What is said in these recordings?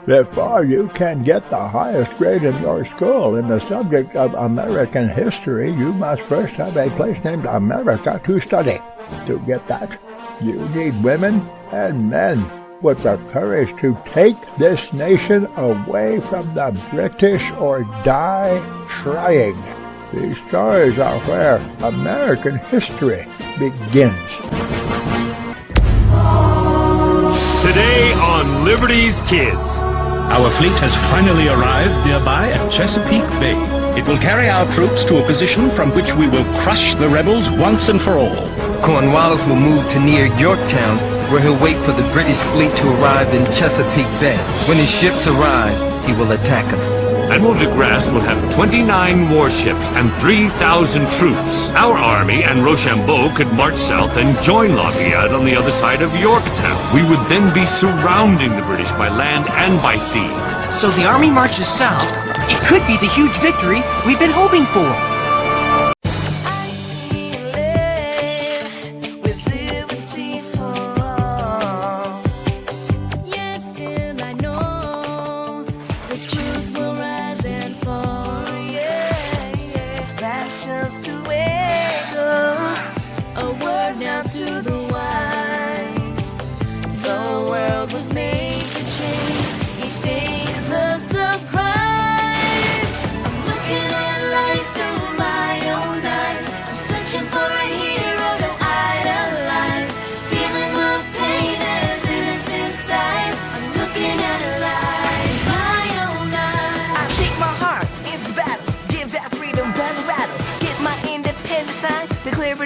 Before you can get the highest grade in your school in the subject of American history, you must first have a place named America to study. To get that, you need women and men with the courage to take this nation away from the British or die trying. These stories are where American history begins. Today on Liberty's Kids. Our fleet has finally arrived nearby at Chesapeake Bay. It will carry our troops to a position from which we will crush the rebels once and for all. Cornwallis will move to near Yorktown, where he'll wait for the British fleet to arrive in Chesapeake Bay. When his ships arrive, he will attack us. Admiral de Grasse will have 29 warships and 3,000 troops. Our army and Rochambeau could march south and join Lafayette on the other side of Yorktown. We would then be surrounding the British by land and by sea. So the army marches south. It could be the huge victory we've been hoping for.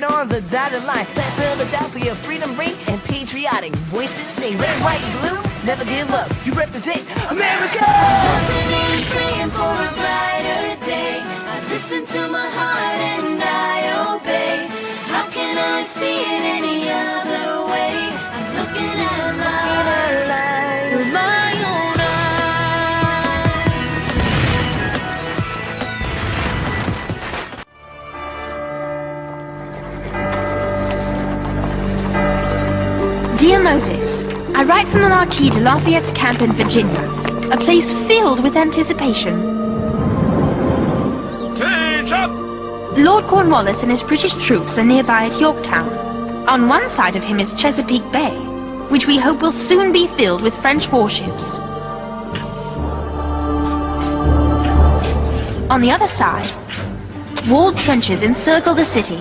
On the dotted line, let Philadelphia freedom ring and patriotic voices say red, white, blue, never give up. You represent America. Hoping and praying for a brighter day. I listen to my heart and I obey. How can I see it any other way? I'm looking at life with my own Dear Moses, I write from the Marquis de Lafayette's camp in Virginia, a place filled with anticipation. Change up! Lord Cornwallis and his British troops are nearby at Yorktown. On one side of him is Chesapeake Bay, which we hope will soon be filled with French warships. On the other side, walled trenches encircle the city.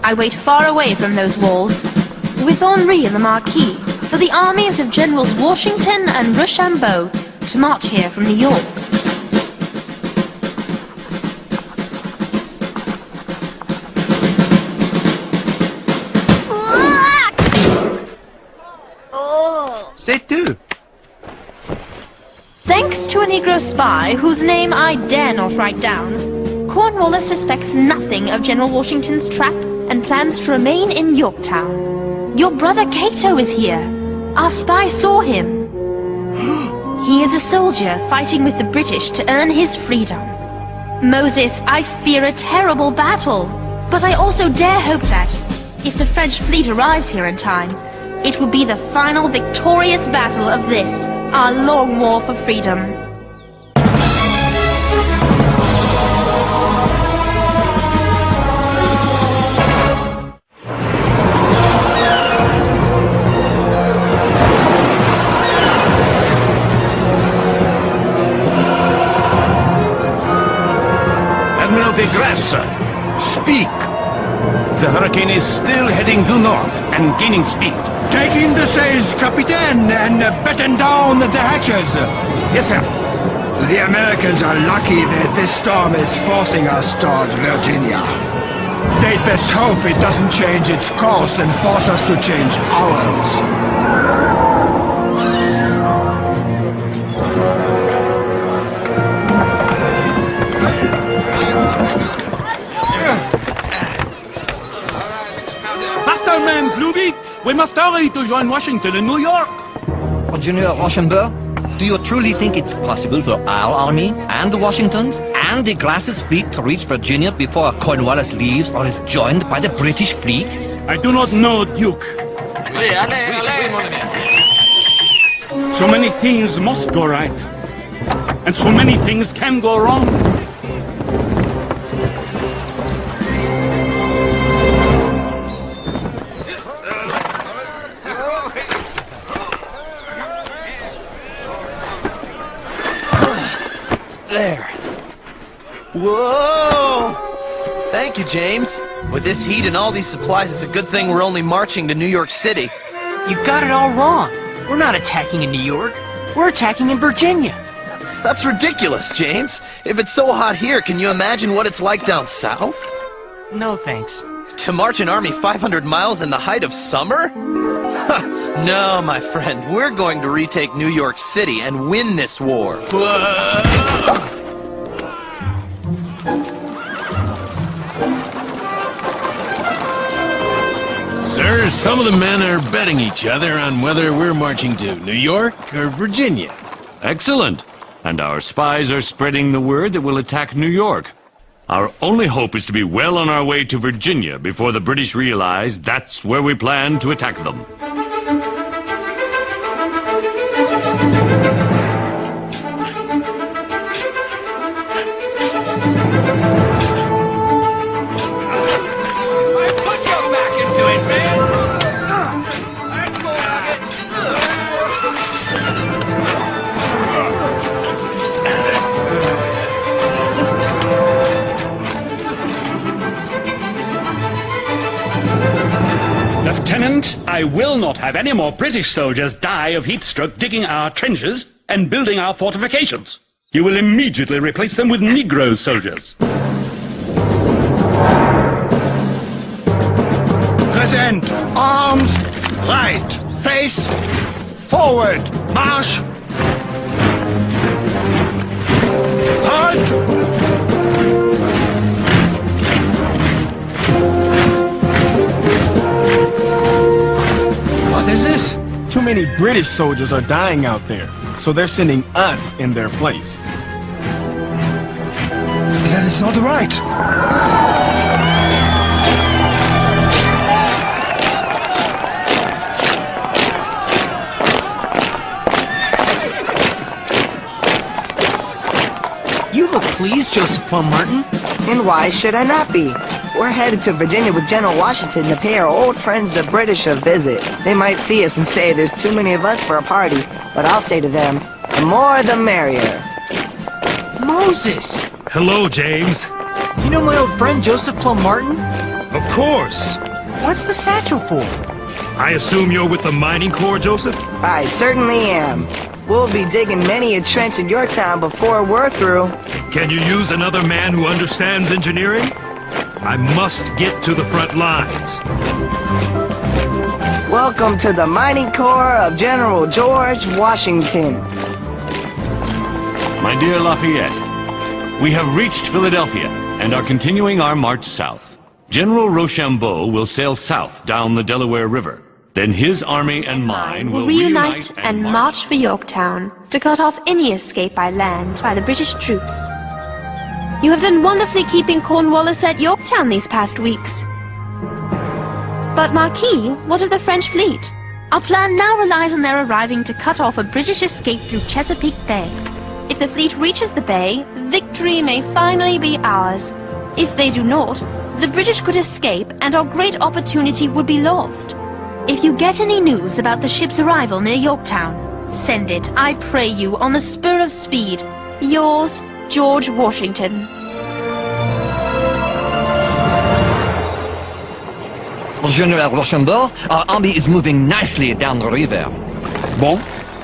I wait far away from those walls, with Henri and the Marquis, for the armies of Generals Washington and Rochambeau to march here from New York. C'est tout. Thanks to a Negro spy whose name I dare not write down, Cornwallis suspects nothing of General Washington's trap and plans to remain in Yorktown. Your brother Cato is here. Our spy saw him. He is a soldier fighting with the British to earn his freedom. Moses, I fear a terrible battle, but I also dare hope that, if the French fleet arrives here in time, it will be the final victorious battle of this, our long war for freedom. Admiral de Grasse, speak! The hurricane is still heading due north and gaining speed. Take in the sails, Captain, and batten down the hatches. Yes, sir. The Americans are lucky that this storm is forcing us toward Virginia. They'd best hope it doesn't change its course and force us to change ours. Masterman, plus vite! We must hurry to join Washington in New York! General Rochambeau, do you truly think it's possible for our army and the Washingtons and Andy Glass's fleet to reach Virginia before Cornwallis leaves or is joined by the British fleet? I do not know, Duke. So many things must go right. And so many things can go wrong. There. Whoa! Thank you, James. With this heat and all these supplies, it's a good thing we're only marching to New York City. You've got it all wrong. We're not attacking in New York. We're attacking in Virginia. That's ridiculous, James. If it's so hot here, can you imagine what it's like down south? No, thanks. To march an army 500 miles in the height of summer? No, my friend. We're going to retake New York City and win this war. Sir, some of the men are betting each other on whether we're marching to New York or Virginia. Excellent. And our spies are spreading the word that we'll attack New York. Our only hope is to be well on our way to Virginia before the British realize that's where we plan to attack them. Lieutenant, I will not have any more British soldiers die of heat stroke digging our trenches and building our fortifications. You will immediately replace them with Negro soldiers. Present, arms, right, face, forward, march. Halt! What is this? Too many British soldiers are dying out there, so they're sending us in their place. That is not right. You look pleased, Joseph Plum Martin. And why should I not be? We're headed to Virginia with General Washington to pay our old friends the British a visit. They might see us and say there's too many of us for a party, but I'll say to them, the more the merrier. Moses! Hello, James. You know my old friend Joseph Plum Martin? Of course. What's the satchel for? I assume you're with the mining corps, Joseph? I certainly am. We'll be digging many a trench in Yorktown before we're through. Can you use another man who understands engineering? I must get to the front lines. Welcome to the Mining Corps of General George Washington. My dear Lafayette, we have reached Philadelphia and are continuing our march south. General Rochambeau will sail south down the Delaware River. Then his army and mine will reunite and march for Yorktown to cut off any escape by land by the British troops. You have done wonderfully keeping Cornwallis at Yorktown these past weeks. But Marquis, what of the French fleet? Our plan now relies on their arriving to cut off a British escape through Chesapeake Bay. If the fleet reaches the bay, victory may finally be ours. If they do not, the British could escape and our great opportunity would be lost. If you get any news about the ship's arrival near Yorktown, send it, I pray you, on the spur of speed. Yours, George Washington. General Rochambeau, our army is moving nicely down the river. Bon,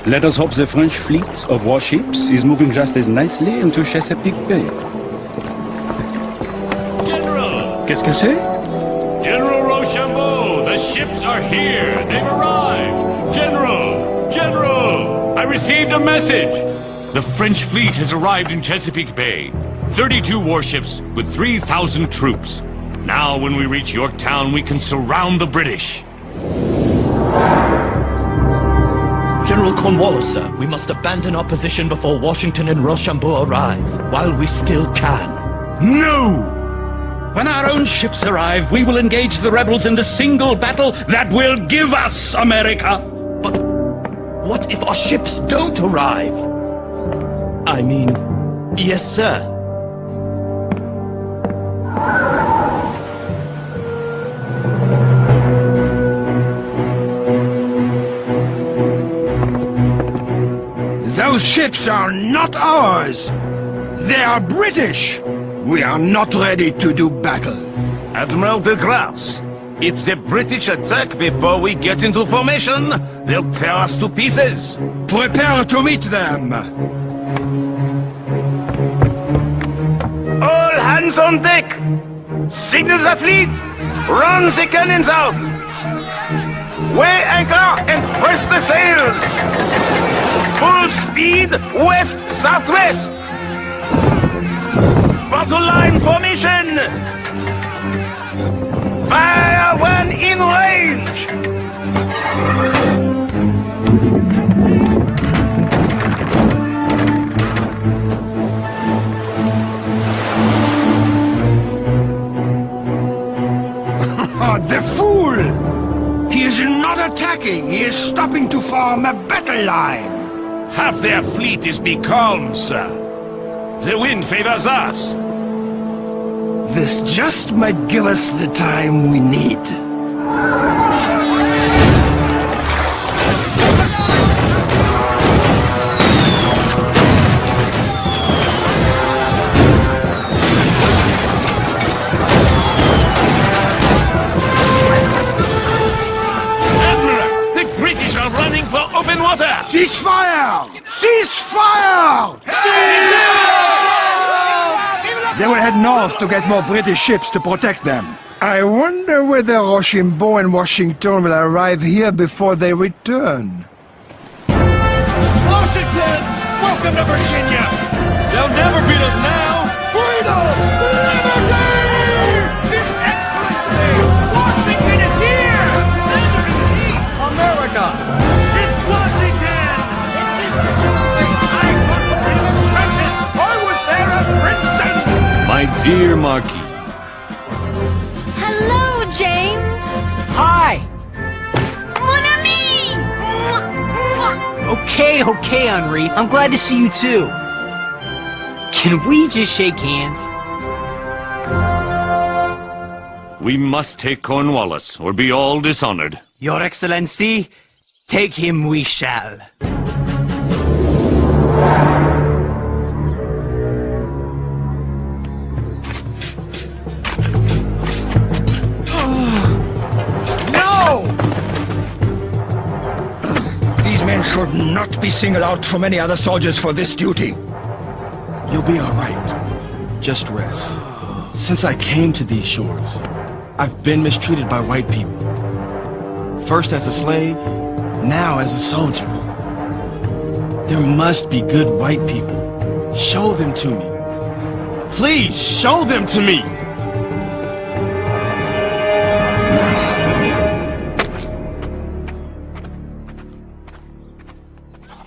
let us hope the French fleet of warships is moving just as nicely into Chesapeake Bay. General! Qu'est-ce que c'est? General Rochambeau, the ships are here. They've arrived. General! General! I received a message. The French fleet has arrived in Chesapeake Bay. 32 warships with 3,000 troops. Now, when we reach Yorktown, we can surround the British. General Cornwallis, sir, we must abandon our position before Washington and Rochambeau arrive, while we still can. No! When our own ships arrive, we will engage the rebels in the single battle that will give us America! But what if our ships don't arrive? I mean, yes, sir. Those ships are not ours. They are British. We are not ready to do battle. Admiral de Grasse, if the British attack before we get into formation, they'll tear us to pieces. Prepare to meet them. All hands on deck! Signal the fleet! Run the cannons out! Weigh anchor and hoist the sails! Full speed west-southwest! Battle line formation! Fire when in range! The fool! He is not attacking, he is stopping to form a battle line. Half their fleet is becalmed, sir. The wind favors us. This just might give us the time we need. Open water! Cease fire! Cease fire! They will head north to get more British ships to protect them. I wonder whether Rochambeau and Washington will arrive here before they return. Washington! Welcome to Virginia! They'll never beat us now! Freedom! Liberty! His Excellency! Washington is here! Commander in Chief! America! It's Washington! It's His Excellency! I fought for freedom in Trenton! I was there at Princeton! My dear Marquis. Hello, James. Hi! Mon ami! Okay, Henri. I'm glad to see you too. Can we just shake hands? We must take Cornwallis, or be all dishonored. Your Excellency, take him we shall. These men should not be singled out from any other soldiers for this duty. You'll be all right. Just rest. Since I came to these shores, I've been mistreated by white people. First as a slave, now as a soldier. There must be good white people. Show them to me. Please, show them to me!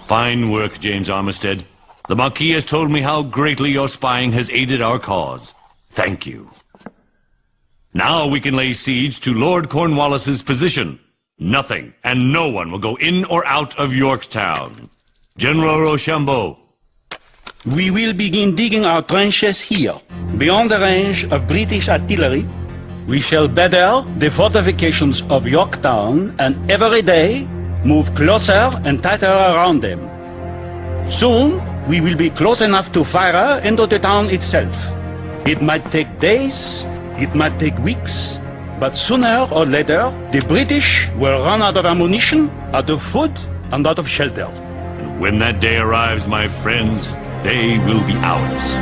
Fine work, James Armistead. The Marquis has told me how greatly your spying has aided our cause. Thank you. Now we can lay siege to Lord Cornwallis's position. Nothing and no one will go in or out of Yorktown. General Rochambeau. We will begin digging our trenches here, beyond the range of British artillery. We shall better the fortifications of Yorktown, and every day move closer and tighter around them. Soon, we will be close enough to fire into the town itself. It might take days, it might take weeks, but sooner or later, the British will run out of ammunition, out of food, and out of shelter. And when that day arrives, my friends, they will be ours.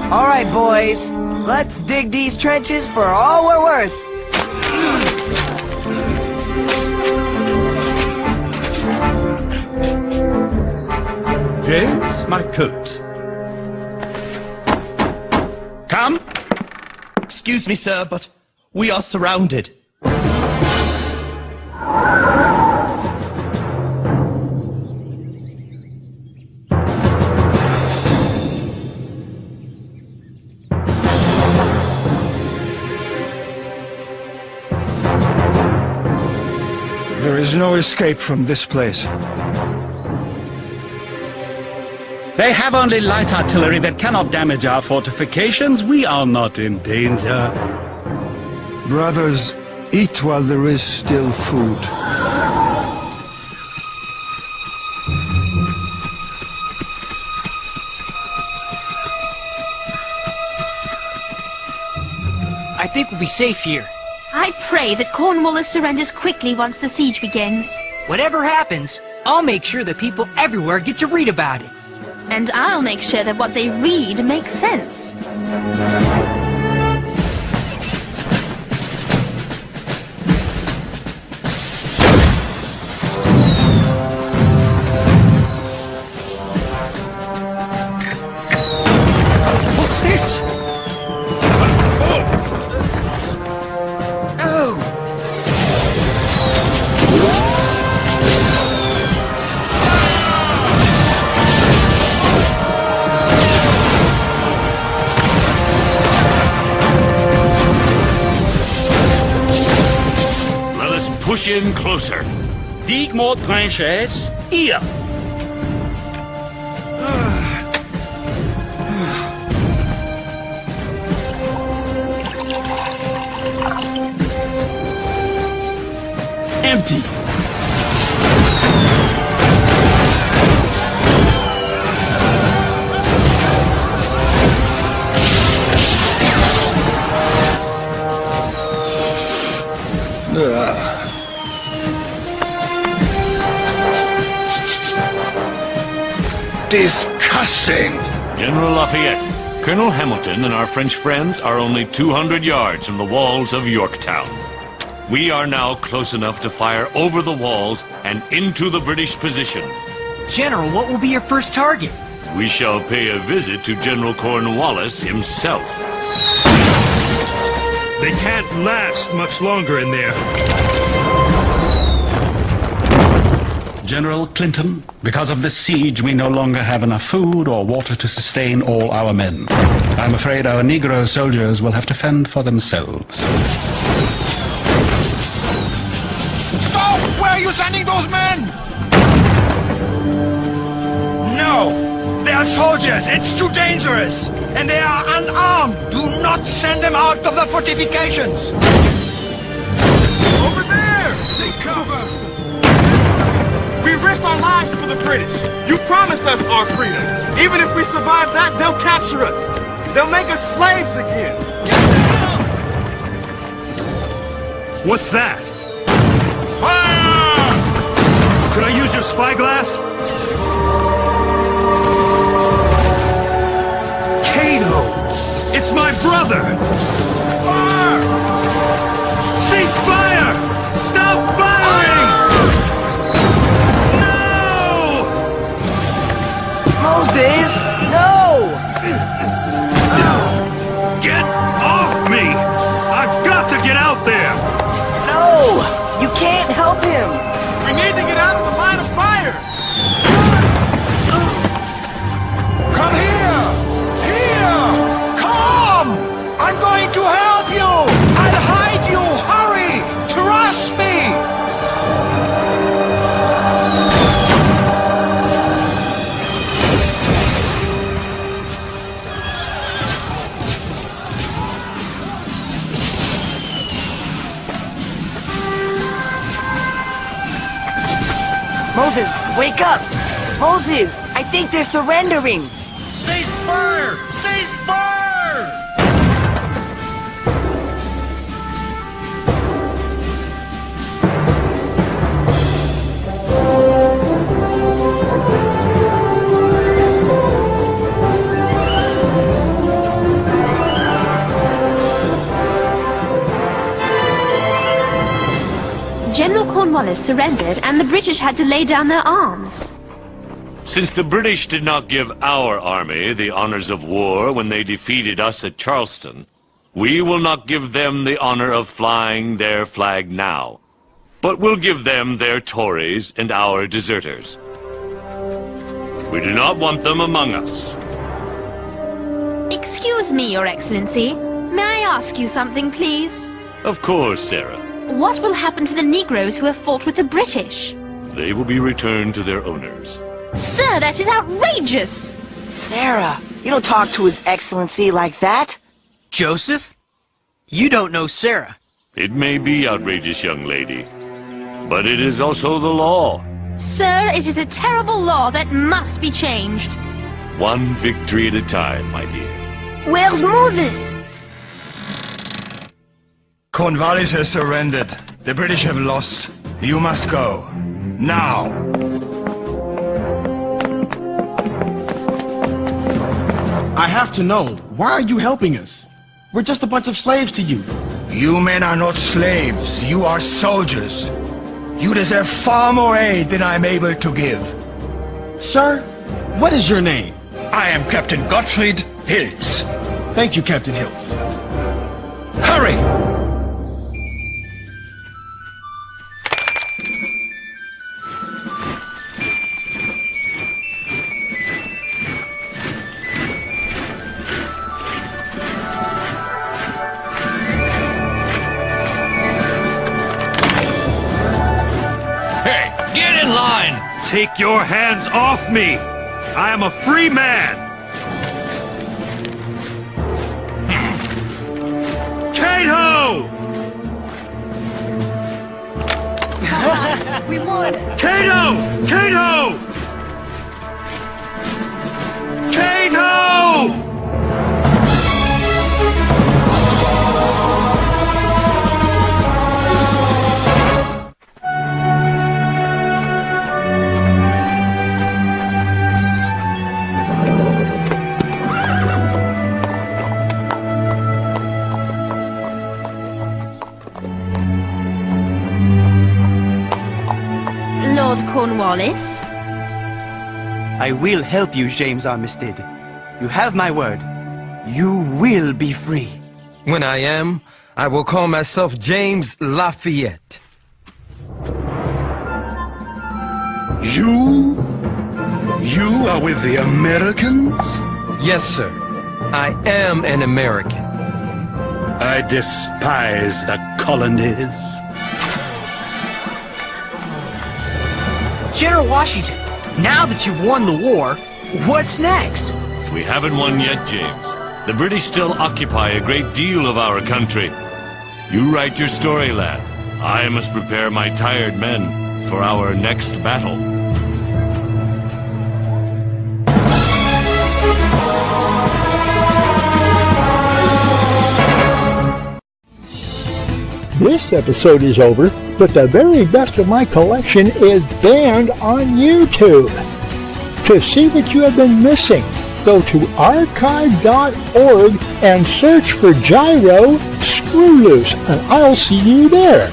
All right, boys. Let's dig these trenches for all we're worth. lost my coat. Come. Excuse me, sir, but we are surrounded. There is no escape from this place. They have only light artillery that cannot damage our fortifications. We are not in danger. Brothers, eat while there is still food. I think we'll be safe here. I pray that Cornwallis surrenders quickly once the siege begins. Whatever happens, I'll make sure that people everywhere get to read about it. And I'll make sure that what they read makes sense. What's this? Push in closer. Dig more trenches here. Empty. Disgusting! General Lafayette, Colonel Hamilton and our French friends are only 200 yards from the walls of Yorktown. We are now close enough to fire over the walls and into the British position. General, what will be your first target? We shall pay a visit to General Cornwallis himself. They can't last much longer in there. General Clinton, because of the siege, we no longer have enough food or water to sustain all our men. I'm afraid our Negro soldiers will have to fend for themselves. Stop! Where are you sending those men? No! They are soldiers! It's too dangerous! And they are unarmed! Do not send them out of the fortifications! Over there! Take cover! We risked our lives for the British. You promised us our freedom. Even if we survive that, they'll capture us. They'll make us slaves again. What's that? Fire! Could I use your spyglass? Cato! It's my brother! Fire! Cease fire! Stop firing! Moses! No! Get off me! I've got to get out there! No! You can't help him! We need to get out of the line of fire! Come here! Here! Come! I'm going to help you! I'll hide you! Hurry! Trust me! Moses, wake up! Moses, I think they're surrendering! Cease fire! Cease fire! General Cornwallis surrendered and the British had to lay down their arms. Since the British did not give our army the honors of war when they defeated us at Charleston, we will not give them the honor of flying their flag now, but will give them their Tories and our deserters. We do not want them among us. Excuse me, Your Excellency. May I ask you something, please? Of course, Sarah. What will happen to the Negroes who have fought with the British? They will be returned to their owners. Sir, that is outrageous! Sarah, you don't talk to His Excellency like that. Joseph? You don't know Sarah. It may be outrageous, young lady, but it is also the law. Sir, it is a terrible law that must be changed. One victory at a time, my dear. Where's Moses? Cornwallis has surrendered. The British have lost. You must go. Now! I have to know, why are you helping us? We're just a bunch of slaves to you. You men are not slaves. You are soldiers. You deserve far more aid than I'm able to give. Sir, what is your name? I am Captain Gottfried Hiltz. Thank you, Captain Hiltz. Hurry! Get in line! Take your hands off me! I am a free man! Cato! We won! Cato! Cato! Cato! Lord Cornwallis? I will help you, James Armistead. You have my word. You will be free. When I am, I will call myself James Lafayette. You? You are with the Americans? Yes, sir. I am an American. I despise the colonies. General Washington, now that you've won the war, what's next? We haven't won yet, James. The British still occupy a great deal of our country. You write your story, lad. I must prepare my tired men for our next battle. This episode is over, but the very best of my collection is banned on YouTube. To see what you have been missing, go to archive.org and search for GYRO SCREWLOOSE, and I'll see you there.